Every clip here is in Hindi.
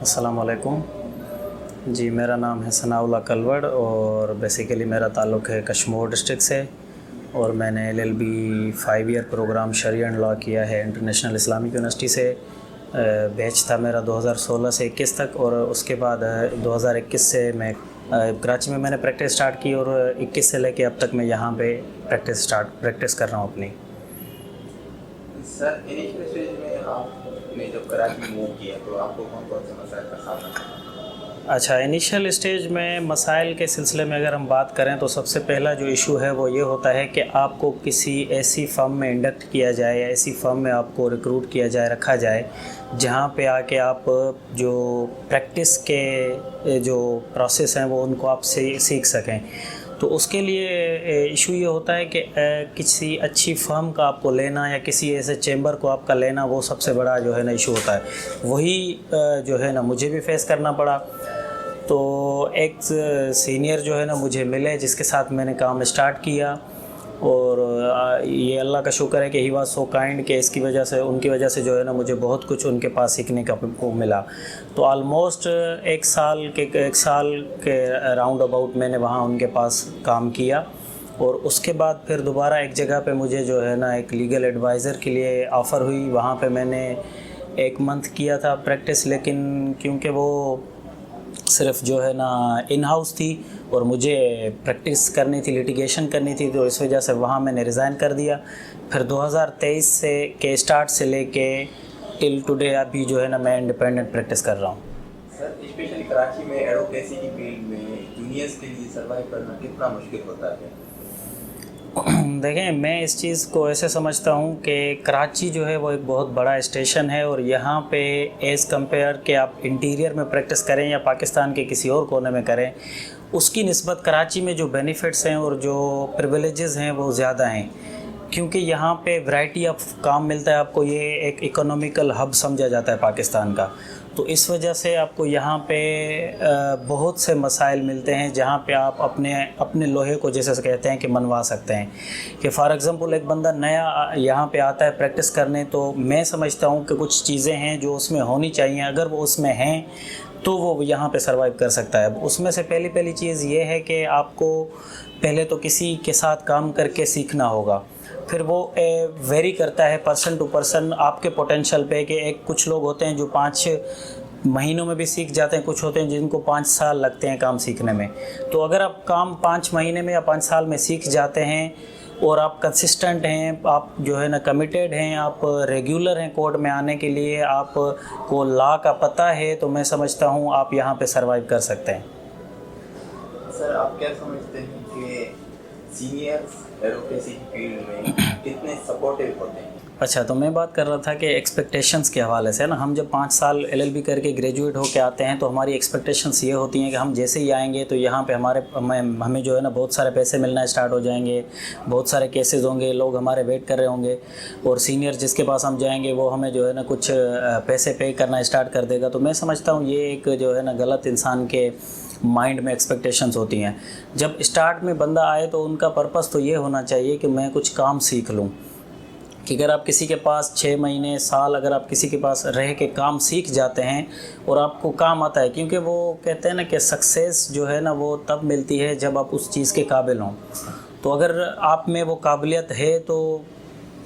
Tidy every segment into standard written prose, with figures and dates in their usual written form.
अस्सलाम वालेकुम। जी, मेरा नाम है सनाउल्लाह कलवड़ और बेसिकली मेरा ताल्लुक़ है कश्मीर डिस्ट्रिक्ट से और मैंने LLB 5 ईयर प्रोग्राम शरिया एंड लॉ किया है इंटरनेशनल इस्लामिक यूनिवर्सिटी से। बैच था मेरा 2016 से 21 तक और उसके बाद 2021 से मैं कराची में मैंने प्रैक्टिस स्टार्ट की और 21 से लेके अब तक मैं यहाँ पे प्रैक्टिस कर रहा हूँ अपनी। सर, इनिशियल स्टेज में आपने जब कराची मूव किया तो आपको कौन-कौन से मसाइल का सामना करना पड़ा? अच्छा, इनिशियल स्टेज में मसाइल के सिलसिले में अगर हम बात करें तो सबसे पहला जो इशू है वो ये होता है कि आपको किसी ऐसी फर्म में इंडक्ट किया जाए या ऐसी फर्म में आपको रिक्रूट किया जाए, रखा जाए, जहाँ पे आके आप जो प्रैक्टिस के जो प्रोसेस हैं वो उनको आप सीख सकें। तो उसके लिए इशू ये होता है कि किसी अच्छी फर्म का आपको लेना या किसी ऐसे चैम्बर को आपका लेना, वो सबसे बड़ा जो है ना इशू होता है। वही जो है ना मुझे भी फेस करना पड़ा। तो एक सीनियर जो है ना मुझे मिले जिसके साथ मैंने काम स्टार्ट किया और ये अल्लाह का शुक्र है कि ही वाज सो काइंड कि इसकी वजह से, उनकी वजह से जो है ना मुझे बहुत कुछ उनके पास सीखने को मिला। तो ऑलमोस्ट एक साल के राउंड अबाउट मैंने वहाँ उनके पास काम किया और उसके बाद फिर दोबारा एक जगह पे मुझे जो है ना एक लीगल एडवाइज़र के लिए ऑफ़र हुई। वहाँ पे मैंने 1 मंथ किया था प्रैक्टिस, लेकिन क्योंकि वो सिर्फ जो है ना इन हाउस थी और मुझे प्रैक्टिस करनी थी, लिटिगेशन करनी थी, तो इस वजह से वहाँ मैंने रिज़ाइन कर दिया। फिर 2023 से के स्टार्ट से लेके टिल टुडे अभी जो है ना मैं इंडिपेंडेंट प्रैक्टिस कर रहा हूँ। सर, स्पेशली कराची में एडवोकेसी की फील्ड में जूनियर्स के लिए सर्वाइव करना कितना मुश्किल होता है? देखें, मैं इस चीज़ को ऐसे समझता हूँ कि कराची जो है वो एक बहुत बड़ा स्टेशन है और यहाँ पे एज़ कंपेयर के आप इंटीरियर में प्रैक्टिस करें या पाकिस्तान के किसी और कोने में करें, उसकी निस्बत कराची में जो बेनिफिट्स हैं और जो प्रिविलेजेस हैं वो ज़्यादा हैं, क्योंकि यहाँ पे वैरायटी ऑफ काम मिलता है आपको। ये एक इकोनॉमिकल हब समझा जाता है पाकिस्तान का। तो इस वजह से आपको यहाँ पे बहुत से मसाइल मिलते हैं जहाँ पे आप अपने लोहे को जैसे कहते हैं कि मनवा सकते हैं। कि फॉर एग्ज़ाम्पल एक बंदा नया यहाँ पे आता है प्रैक्टिस करने, तो मैं समझता हूँ कि कुछ चीज़ें हैं जो उसमें होनी चाहिए, अगर वो उसमें हैं तो वो यहाँ पे सर्वाइव कर सकता है। उसमें से पहली चीज़ ये है कि आपको पहले तो किसी के साथ काम करके सीखना होगा। फिर वो वेरी करता है पर्सन टू पर्सन आपके पोटेंशियल पे कि कुछ लोग होते हैं जो 5 महीनों में भी सीख जाते हैं, कुछ होते हैं जिनको 5 साल लगते हैं काम सीखने में। तो अगर आप काम 5 महीने में या 5 साल में सीख जाते हैं और आप कंसिस्टेंट हैं, आप जो है ना कमिटेड हैं, आप रेगुलर हैं कोर्ट में आने के लिए, आपको लॉ का पता है, तो मैं समझता हूँ आप यहाँ पे सर्वाइव कर सकते हैं। सर, आप क्या समझते हैं कि सीनियर्स एडवोकेसी की फील्ड में कितने सपोर्टिव होते हैं? अच्छा, तो मैं बात कर रहा था कि एक्सपेक्टेशंस के हवाले से ना, हम जब 5 साल LLB करके ग्रेजुएट होके आते हैं तो हमारी एक्सपेक्टेशंस ये होती हैं कि हम जैसे ही आएंगे तो यहाँ पे हमें जो है ना बहुत सारे पैसे मिलना स्टार्ट हो जाएंगे, बहुत सारे केसेस होंगे, लोग हमारे वेट कर रहे होंगे और सीनियर जिसके पास हम जाएंगे वो हमें जो है ना कुछ पैसे पे करना स्टार्ट कर देगा। तो मैं समझता हूँ ये एक जो है ना गलत इंसान के माइंड में एक्सपेक्टेशंस होती हैं। जब स्टार्ट में बंदा आए तो उनका पर्पस तो ये होना चाहिए कि मैं कुछ काम सीख लूँ। कि अगर आप किसी के पास 6 महीने, साल अगर आप किसी के पास रह के काम सीख जाते हैं और आपको काम आता है, क्योंकि वो कहते हैं ना कि सक्सेस जो है ना वो तब मिलती है जब आप उस चीज़ के काबिल हों। तो अगर आप में वो काबिलियत है तो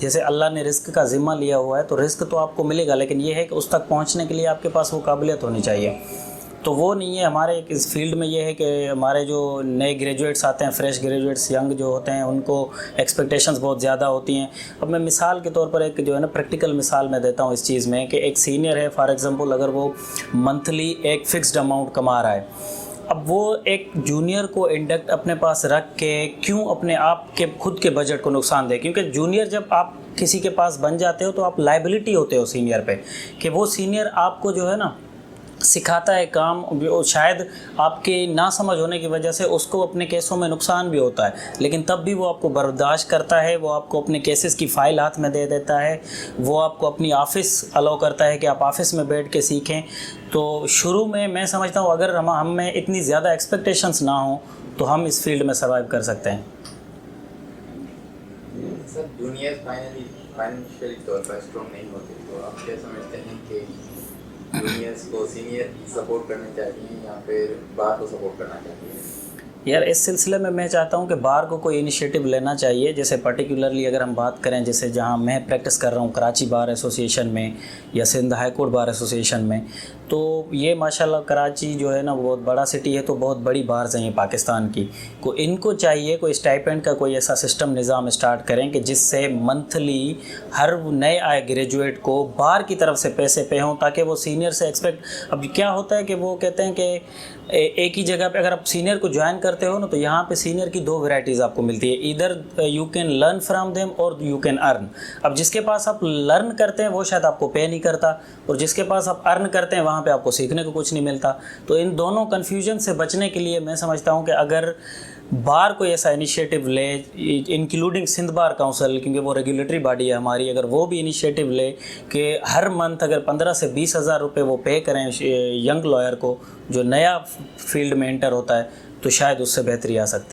जैसे अल्लाह ने रिस्क का ज़िम्मा लिया हुआ है तो रिस्क तो आपको मिलेगा, लेकिन ये है कि उस तक पहुँचने के लिए आपके पास वो काबिलियत होनी चाहिए। तो वो नहीं है हमारे इस फील्ड में। ये है कि हमारे जो नए ग्रेजुएट्स आते हैं, फ्रेश ग्रेजुएट्स यंग जो होते हैं, उनको एक्सपेक्टेशंस बहुत ज़्यादा होती हैं। अब मैं मिसाल के तौर पर एक जो है ना प्रैक्टिकल मिसाल मैं देता हूँ इस चीज़ में कि एक सीनियर है, फॉर एग्ज़ाम्पल अगर वो मंथली एक फ़िक्स्ड अमाउंट कमा रहा है, अब वो एक जूनियर को इंडक्ट अपने पास रख के क्यों अपने आप के खुद के बजट को नुकसान दे? क्योंकि जूनियर जब आप किसी के पास बन जाते हो तो आप लायबिलिटी होते हो सीनियर पे, कि वो सीनियर आपको जो है ना सिखाता है काम, शायद आपके ना समझ होने की वजह से उसको अपने केसों में नुकसान भी होता है, लेकिन तब भी वो आपको बर्दाश्त करता है, वो आपको अपने केसेस की फ़ाइल हाथ में दे देता है, वो आपको अपनी ऑफ़िस अलाउ करता है कि आप ऑफ़िस में बैठ के सीखें। तो शुरू में मैं समझता हूँ अगर हम में इतनी ज़्यादा एक्सपेक्टेशंस ना हो तो हम इस फील्ड में सर्वाइव कर सकते हैं। सर, जूनियर्स फाइनेंशियली तौर पर स्ट्रॉन्ग नहीं होते, तो आप क्या समझते हैं कि जूनियर्स को सीनियर सपोर्ट करना चाहिए या फिर बार को सपोर्ट करना चाहिए? यार इस सिलसिले में मैं चाहता हूं कि बार को कोई इनिशिएटिव लेना चाहिए। जैसे पर्टिकुलरली अगर हम बात करें, जैसे जहां मैं प्रैक्टिस कर रहा हूं कराची बार एसोसिएशन में या Sindh high court bar association में, तो ये माशाल्लाह कराची जो है ना बहुत बड़ा सिटी है, तो बहुत बड़ी बार्स हैं ये पाकिस्तान की। को इनको चाहिए कोई स्टाइपेंड का कोई ऐसा सिस्टम निज़ाम स्टार्ट करें कि जिससे मंथली हर नए आए ग्रेजुएट को बार की तरफ से पैसे पे हों, ताकि वो सीनियर से एक्सपेक्ट। अब क्या होता है कि वो कहते हैं कि एक ही जगह पे अगर आप सीनियर को ज्वाइन करते हो ना, तो यहाँ पे सीनियर की दो वैरायटीज़ आपको मिलती है, इधर you can learn from them और यू कैन अर्न। अब जिसके पास आप लर्न करते हैं वो शायद आपको पे नहीं करता, और जिसके पास आप अर्न करते हैं वहाँ पे आपको सीखने को कुछ नहीं मिलता। तो इन दोनों कन्फ्यूजन से बचने के लिए मैं समझता हूँ कि अगर बार कोई ऐसा इनिशिएटिव ले, इंक्लूडिंग सिंध बार काउंसिल, क्योंकि वो रेगुलेटरी बॉडी है हमारी, अगर वो भी इनिशिएटिव ले कि हर मंथ अगर 15 से 20 हज़ार रुपये वो पे करें यंग लॉयर को जो नया फील्ड में एंटर होता है, तो शायद उससे बेहतरी आ सकती है।